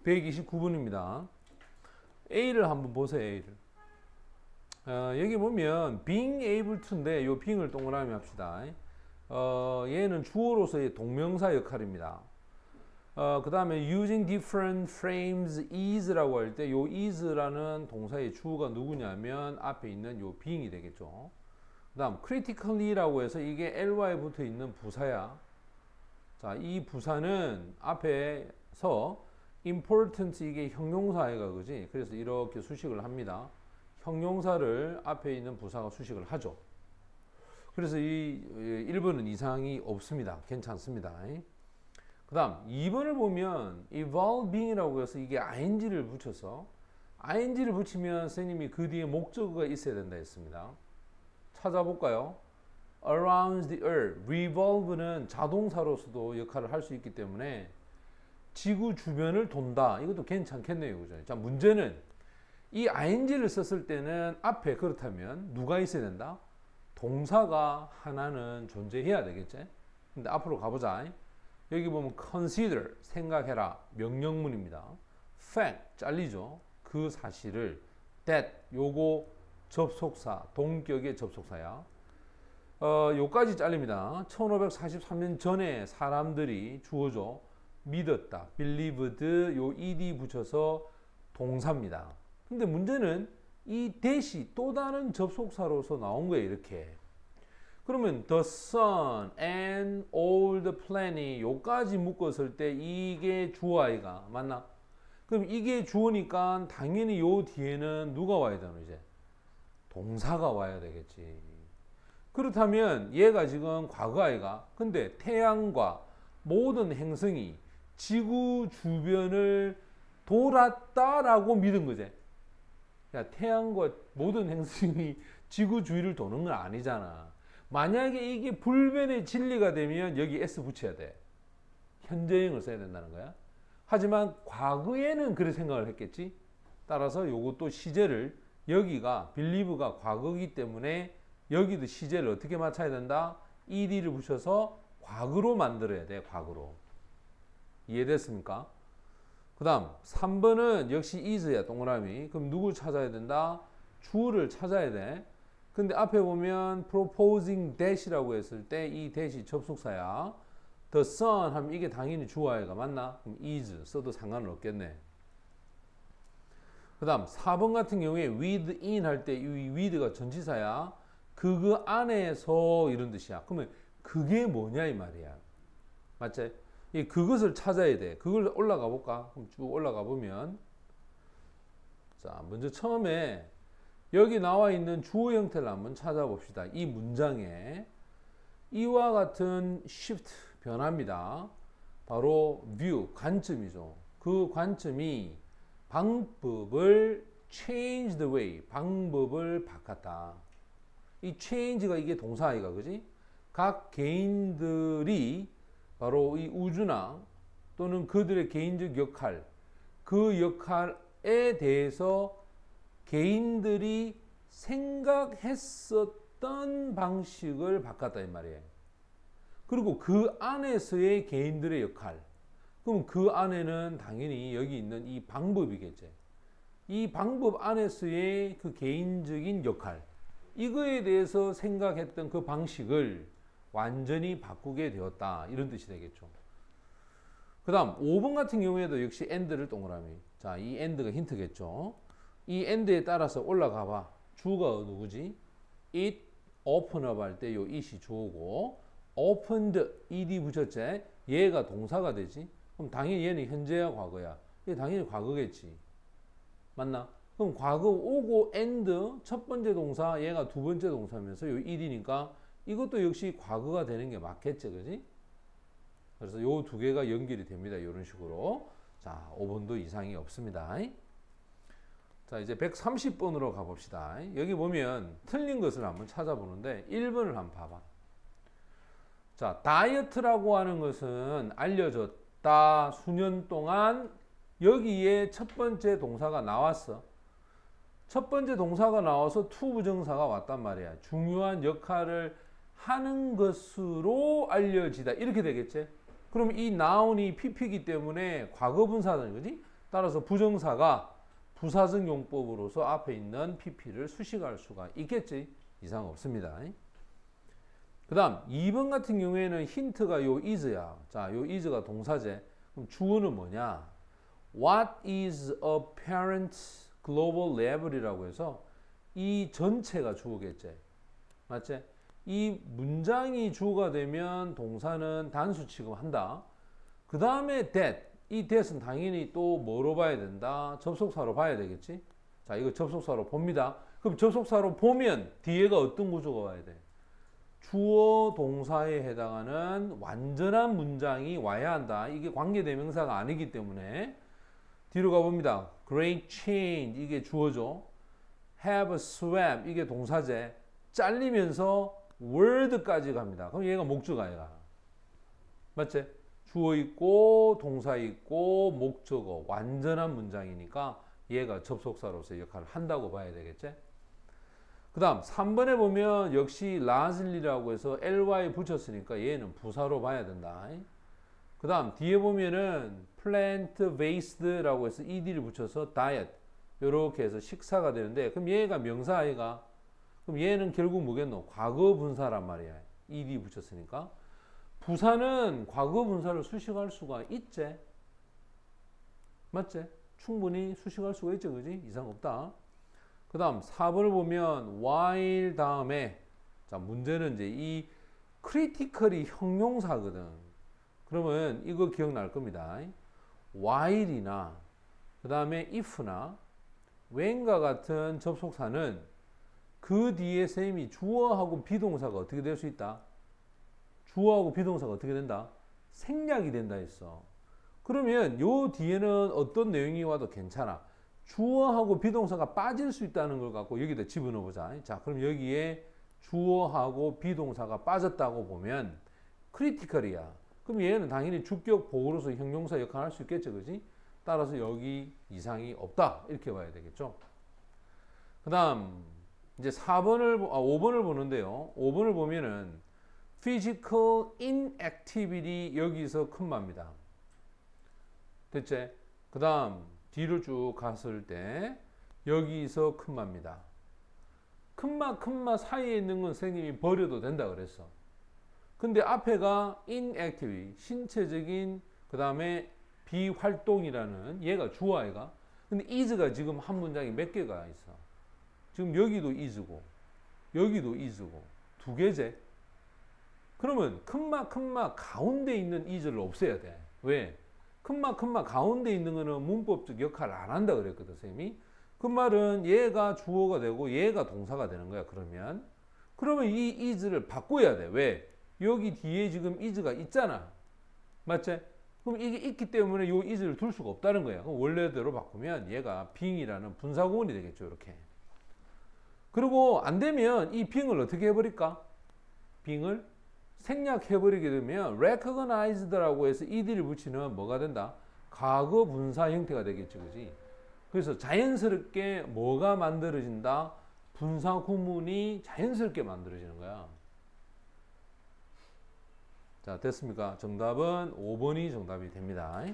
129번입니다. A를 한번 보세요. A를. 여기 보면 being able to인데 요 being을 동그라미 합시다. 얘는 주어로서의 동명사 역할입니다. 그 다음에 using different frames is라고 할 때 요 is라는 동사의 주어가 누구냐면 앞에 있는 요 being이 되겠죠. 그 다음 critically라고 해서 이게 ly에 붙어 있는 부사야. 자, 이 부사는 앞에서 important 이게 형용사가 그지? 그래서 이렇게 수식을 합니다. 형용사를 앞에 있는 부사가 수식을 하죠. 그래서 이 1번은 이상이 없습니다. 괜찮습니다. 그 다음 2번을 보면 evolving이라고 해서 이게 ing를 붙여서 ing를 붙이면 선생님이 그 뒤에 목적어가 있어야 된다 했습니다. 찾아볼까요? around the earth, revolve는 자동사로서도 역할을 할 수 있기 때문에 지구 주변을 돈다. 이것도 괜찮겠네요. 그죠? 자, 문제는 이 ing를 썼을 때는 앞에 그렇다면 누가 있어야 된다? 동사가 하나는 존재해야 되겠지? 근데 앞으로 가보자. 여기 보면 consider, 생각해라. 명령문입니다. fact, 잘리죠? 그 사실을. that, 요거 접속사, 동격의 접속사야. 요까지 잘립니다. 1543년 전에 사람들이 주어져 믿었다. believed, 요 ed 붙여서 동사입니다. 근데 문제는 이 대시 또 다른 접속사로서 나온 거예요. 이렇게. 그러면 the sun and all the planet 요까지 묶었을 때 이게 주어 아이가 맞나? 그럼 이게 주어니까 당연히 요 뒤에는 누가 와야 되나 이제? 동사가 와야 되겠지. 그렇다면 얘가 지금 과거 아이가. 근데 태양과 모든 행성이 지구 주변을 돌았다라고 믿은 거지. 야, 태양과 모든 행성이 지구 주위를 도는 건 아니잖아. 만약에 이게 불변의 진리가 되면 여기 S 붙여야 돼. 현재형을 써야 된다는 거야. 하지만 과거에는 그렇게 생각을 했겠지. 따라서 요것도 시제를 여기가 believe가 과거이기 때문에 여기도 시제를 어떻게 맞춰야 된다? ed를 붙여서 과거로 만들어야 돼. 과거로. 이해됐습니까? 그 다음 3번은 역시 is야. 동그라미. 그럼 누굴 찾아야 된다? 주어를 찾아야 돼. 근데 앞에 보면 proposing that이라고 했을 때 이 that이 접속사야. the sun 하면 이게 당연히 주어가 맞나? 그럼 is 써도 상관은 없겠네. 그 다음 4번 같은 경우에 within 할 때 이 with가 전치사야. 그 안에서 이런 뜻이야. 그러면 그게 뭐냐 이 말이야. 맞지? 이 그것을 찾아야 돼. 그걸 올라가 볼까? 그럼 쭉 올라가 보면 자, 먼저 처음에 여기 나와 있는 주어 형태를 한번 찾아봅시다. 이 문장에 이와 같은 shift 변화입니다. 바로 view 관점이죠. 그 관점이 방법을 change the way 방법을 바꿨다. 이 change가 이게 동사이가 그지? 각 개인들이 바로 이 우주나 또는 그들의 개인적 역할 그 역할에 대해서 개인들이 생각했었던 방식을 바꿨다 이 말이에요. 그리고 그 안에서의 개인들의 역할. 그럼 그 안에는 당연히 여기 있는 이 방법이겠지. 이 방법 안에서의 그 개인적인 역할. 이거에 대해서 생각했던 그 방식을 완전히 바꾸게 되었다. 이런 뜻이 되겠죠. 그 다음 5번 같은 경우에도 역시 and를 동그라미. 자, 이 and가 힌트겠죠. 이 and에 따라서 올라가 봐. 주가 누구지? it open up 할 때 요 it이 주어고 opened ed 붙였지. 얘가 동사가 되지. 그럼 당연히 얘는 현재야 과거야. 얘 당연히 과거겠지. 맞나? 그럼 과거 오고 and 첫 번째 동사 얘가 두 번째 동사면서 요 ed니까 이것도 역시 과거가 되는 게 맞겠지. 그지? 그래서 요 두 개가 연결이 됩니다. 이런 식으로. 자, 5번도 이상이 없습니다. 자, 이제 130번으로 가봅시다. 여기 보면 틀린 것을 한번 찾아보는데 1번을 한번 봐봐. 자, 다이어트라고 하는 것은 알려졌다. 수년 동안 여기에 첫 번째 동사가 나왔어. 첫 번째 동사가 나와서 to 부정사가 왔단 말이야. 중요한 역할을 하는 것으로 알려지다. 이렇게 되겠지? 그럼 이 noun이 pp이기 때문에 과거분사는 거지? 따라서 부정사가 부사적 용법으로서 앞에 있는 PP를 수식할 수가 있겠지. 이상 없습니다. 그 다음 2번 같은 경우에는 힌트가 요 is야. 자, 요 is가 동사제. 그럼 주어는 뭐냐? What is apparent global level이라고 해서 이 전체가 주어겠지. 맞지? 이 문장이 주어가 되면 동사는 단수 취급한다. 그 다음에 that. 이 that은 당연히 또 뭐로 봐야 된다? 접속사로 봐야 되겠지? 자, 이거 접속사로 봅니다. 그럼 접속사로 보면 뒤에가 어떤 구조가 와야 돼? 주어 동사에 해당하는 완전한 문장이 와야 한다. 이게 관계대명사가 아니기 때문에 뒤로 가봅니다. Great change 이게 주어죠. Have swam 이게 동사제. 잘리면서 word까지 갑니다. 그럼 얘가 목적어야. 얘가. 맞지? 주어 있고 동사 있고 목적어 완전한 문장이니까 얘가 접속사로서 역할을 한다고 봐야 되겠지? 그 다음 3번에 보면 역시 largely라고 해서 ly 붙였으니까 얘는 부사로 봐야 된다. 그 다음 뒤에 보면은 plant based라고 해서 ed를 붙여서 diet 이렇게 해서 식사가 되는데 그럼 얘가 명사 아이가? 그럼 얘는 결국 뭐겠노? 과거 분사란 말이야. ed 붙였으니까. 부사는 과거 분사를 수식할 수가 있지. 맞지? 충분히 수식할 수가 있죠. 그지? 이상 없다. 그 다음 4번을 보면 while 다음에 자 문제는 이제 이 critical이 형용사거든. 그러면 이거 기억날 겁니다. while이나 그 다음에 if나 when과 같은 접속사는 그 뒤에 쌤이 주어하고 비동사가 어떻게 될 수 있다? 주어하고 비동사가 어떻게 된다? 생략이 된다 했어. 그러면 요 뒤에는 어떤 내용이 와도 괜찮아. 주어하고 비동사가 빠질 수 있다는 걸 갖고 여기다 집어넣어 보자. 자, 그럼 여기에 주어하고 비동사가 빠졌다고 보면 크리티컬이야. 그럼 얘는 당연히 주격 보호로서 형용사 역할을 할 수 있겠죠. 그지? 따라서 여기 이상이 없다. 이렇게 봐야 되겠죠. 그 다음 이제 5번을 보는데요. 5번을 보면은 physical inactivity 여기서 컴마입니다. 됐지? 그 다음 뒤로 쭉 갔을 때 여기서 컴마입니다. 컴마 사이에 있는 건 선생님이 버려도 된다 그랬어. 근데 앞에가 inactivity 신체적인 그 다음에 비활동이라는 얘가 주어 얘가. 근데 is가 지금 한 문장에 몇 개가 있어. 지금 여기도 is고 여기도 is고 두 개제. 그러면 컴마 가운데 있는 is를 없애야 돼. 왜? 컴마 가운데 있는 거는 문법적 역할을 안 한다 그랬거든 쌤이. 그 말은 얘가 주어가 되고 얘가 동사가 되는 거야. 그러면 이 is를 바꿔야 돼. 왜? 여기 뒤에 지금 is가 있잖아. 맞지? 그럼 이게 있기 때문에 이 is를 둘 수가 없다는 거야. 그럼 원래대로 바꾸면 얘가 being이라는 분사구문이 되겠죠. 이렇게. 그리고 안 되면 이 being을 어떻게 해버릴까? being을 생략해버리게 되면 recognized라고 해서 ed를 붙이는 뭐가 된다? 과거 분사 형태가 되겠죠. 그지? 그래서 자연스럽게 뭐가 만들어진다? 분사 구문이 자연스럽게 만들어지는 거야. 자, 됐습니까? 정답은 5번이 정답이 됩니다.